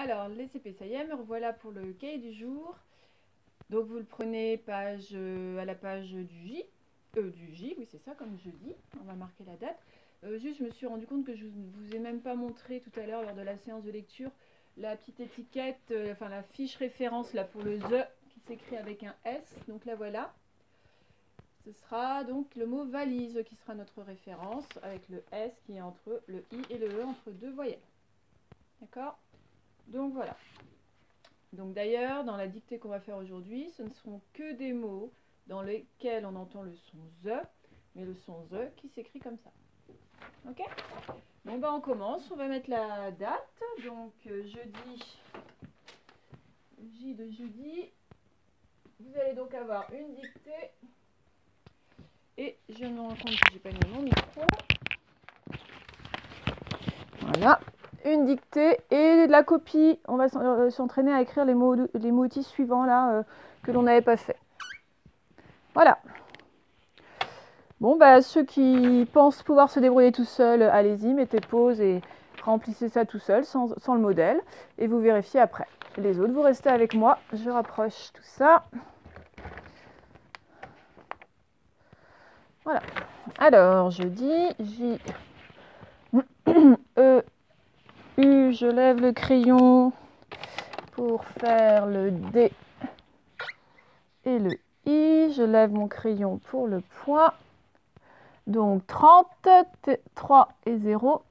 Alors, les CP, ça y est, me revoilà pour le cahier du jour. Donc, vous le prenez à la page du J, oui, c'est ça, comme je dis. On va marquer la date. Juste, je me suis rendu compte que je ne vous ai même pas montré tout à l'heure, lors de la séance de lecture, la petite étiquette, enfin la fiche référence là pour le THE qui s'écrit avec un S. Donc, la voilà. Ce sera donc le mot valise qui sera notre référence avec le S qui est entre le I et le E, entre deux voyelles. D'accord ? Donc voilà. Donc d'ailleurs, dans la dictée qu'on va faire aujourd'hui, ce ne seront que des mots dans lesquels on entend le son ZE, mais le son ZE qui s'écrit comme ça. Ok ? Bon ben on commence, on va mettre la date. Donc jeudi, J de jeudi. Vous allez donc avoir une dictée. Et je me rends compte que j'ai pas mis mon micro. Voilà. Une dictée et la copie. On va s'entraîner à écrire les mots outils suivants là que l'on n'avait pas fait. Voilà. Bon, bah, ceux qui pensent pouvoir se débrouiller tout seuls, allez-y, mettez pause et remplissez ça tout seul, sans le modèle, et vous vérifiez après. Les autres, vous restez avec moi. Je rapproche tout ça. Voilà. Alors, je dis J, E, U, je lève le crayon pour faire le D et le I. Je lève mon crayon pour le point. Donc 30, 3 et 0.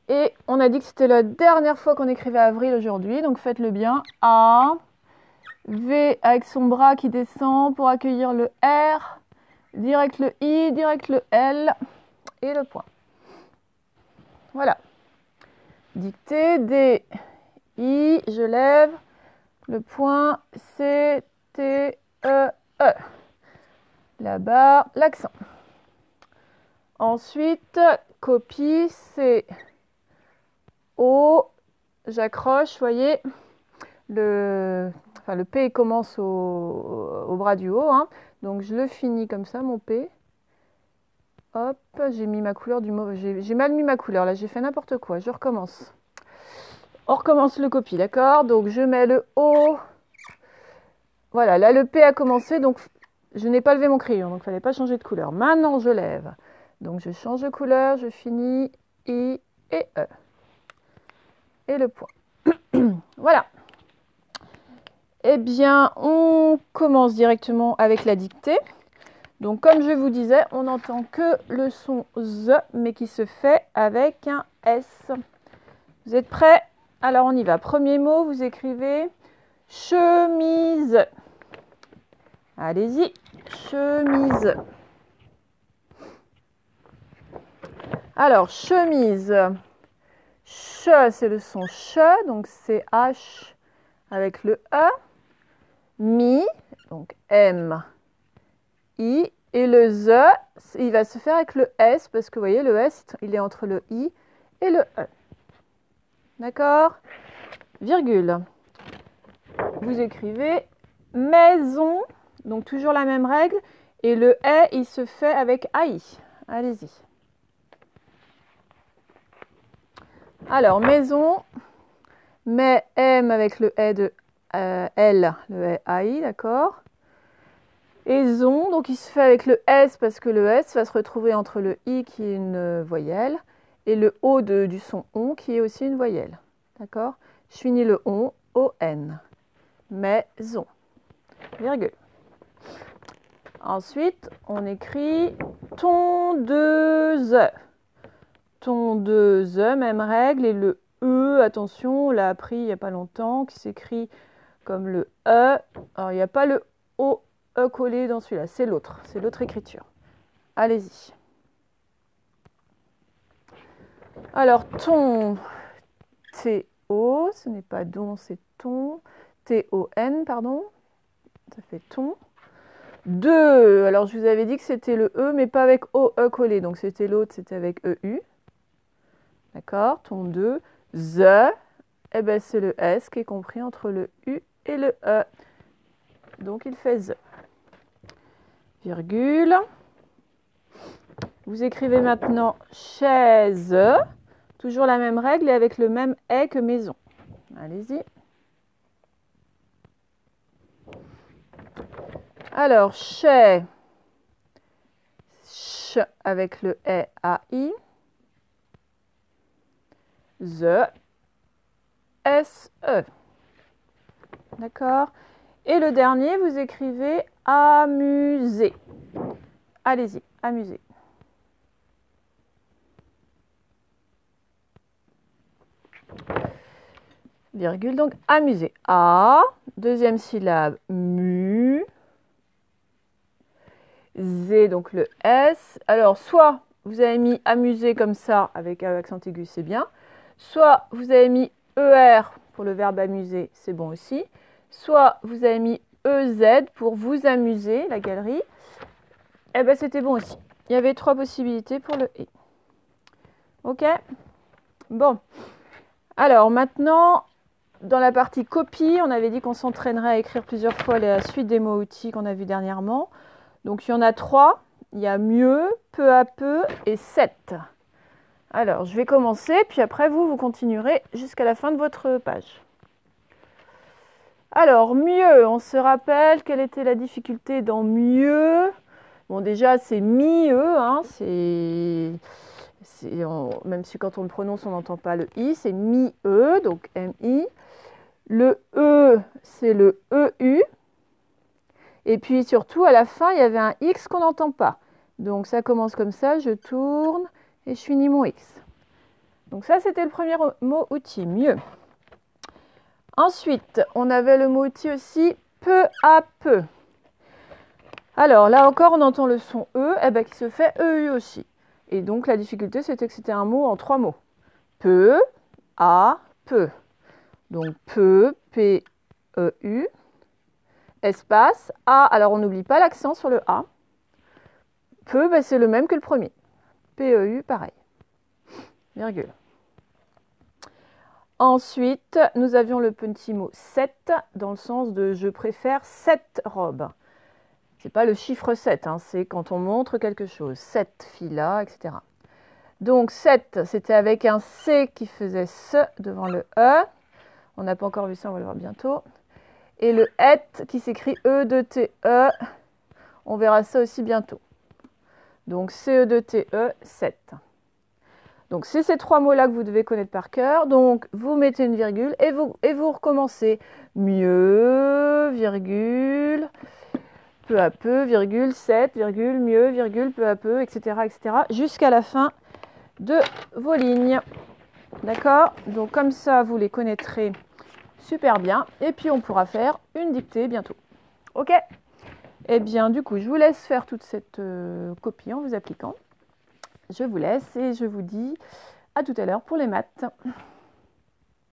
Et on a dit que c'était la dernière fois qu'on écrivait avril aujourd'hui, donc faites-le bien. A, V avec son bras qui descend pour accueillir le R, direct le I, direct le L et le point. Voilà. Dictée, D, I, je lève le point, C, T, E, E. La barre, l'accent. Ensuite, copie, C, O, j'accroche, voyez, le P commence au bras du haut, hein, donc je le finis comme ça, mon P. Hop, j'ai mis ma couleur du mauvais, j'ai mal mis ma couleur, là j'ai fait n'importe quoi, je recommence. On recommence le copie, d'accord? Donc je mets le O, voilà, là le P a commencé, donc je n'ai pas levé mon crayon, donc il ne fallait pas changer de couleur. Maintenant je lève, donc je change de couleur, je finis I et E. Et le point. Voilà. Eh bien, on commence directement avec la dictée. Donc, comme je vous disais, on n'entend que le son Z, mais qui se fait avec un S. Vous êtes prêts? Alors, on y va. Premier mot, vous écrivez chemise. Allez-y, chemise. Alors, chemise. Che, c'est le son che, donc c'est H avec le E. Mi, donc M, I. Et le Z, il va se faire avec le S, parce que vous voyez, le S, il est entre le I et le E. D'accord? Virgule. Vous écrivez maison, donc toujours la même règle. Et le E, il se fait avec AI. Allez-y. Alors, maison, mais M avec le E de L, le E AI, d'accord. Et zon, donc il se fait avec le S parce que le S va se retrouver entre le I qui est une voyelle et le O du son ON qui est aussi une voyelle. D'accord? Je finis le ON, O-N. Maison. Virgule. Ensuite, on écrit tondeuse. Tondeuse, même règle. Et le E, attention, on l'a appris il n'y a pas longtemps, qui s'écrit comme le E. Alors, il n'y a pas le O collé dans celui-là, c'est l'autre écriture. Allez-y. Alors, ton, T-O, ce n'est pas don, c'est ton. T-O-N, pardon. Ça fait ton. Deux, alors je vous avais dit que c'était le E, mais pas avec O-E collé. Donc c'était l'autre, c'était avec E-U. D'accord, ton 2. The, eh ben, c'est le S qui est compris entre le U et le E. Donc il fait the. Virgule. Vous écrivez maintenant chaise. Toujours la même règle et avec le même E que maison. Allez-y. Alors, chez, ch avec le E, A, I. The, S, E. D'accord? Et le dernier, vous écrivez amuser. Allez-y, amuser. Virgule, donc amuser. A, deuxième syllabe, mu. Z, donc le S. Alors, soit vous avez mis amuser comme ça, avec accent aigu, c'est bien. Soit vous avez mis ER pour le verbe amuser, c'est bon aussi. Soit vous avez mis EZ pour vous amuser, la galerie. Eh bien, c'était bon aussi. Il y avait 3 possibilités pour le E. Ok? Bon. Alors, maintenant, dans la partie copie, on avait dit qu'on s'entraînerait à écrire plusieurs fois la suite des mots-outils qu'on a vus dernièrement. Donc, il y en a 3. Il y a mieux, peu à peu et 7. Alors, je vais commencer, puis après, vous continuerez jusqu'à la fin de votre page. Alors, mieux, on se rappelle quelle était la difficulté dans mieux. Bon, déjà, c'est mi-e, hein, même si quand on le prononce, on n'entend pas le i, c'est mi-e, donc mi. Le e, c'est le eu. Et puis surtout, à la fin, il y avait un X qu'on n'entend pas. Donc ça commence comme ça, je tourne et je finis mon X. Donc ça, c'était le premier mot outil, mieux. Ensuite, on avait le mot outil aussi, peu à peu. Alors là encore, on entend le son E, eh ben, qui se fait EU aussi. Et donc la difficulté, c'était que c'était un mot en 3 mots. Peu, à, peu. Donc peu, P-E-U. Espace, A, alors on n'oublie pas l'accent sur le A. Peu, ben c'est le même que le premier. P-E-U, pareil. Virgule. Ensuite, nous avions le petit mot 7, dans le sens de je préfère 7 robes. Ce n'est pas le chiffre 7, hein, c'est quand on montre quelque chose. 7 filles-là, etc. Donc 7, c'était avec un C qui faisait S devant le E. On n'a pas encore vu ça, on va le voir bientôt. Et le et qui s'écrit E-D-T-E, on verra ça aussi bientôt. Donc C-E-D-T-E, 7. Donc c'est ces 3 mots-là que vous devez connaître par cœur. Donc vous mettez une virgule et vous recommencez. Mieux, virgule, peu à peu, virgule, 7, virgule, mieux, virgule, peu à peu, etc. etc. jusqu'à la fin de vos lignes. D'accord? Donc comme ça, vous les connaîtrez super bien. Et puis, on pourra faire une dictée bientôt. OK? Eh bien, du coup, je vous laisse faire toute cette copie en vous appliquant. Je vous laisse et je vous dis à tout à l'heure pour les maths.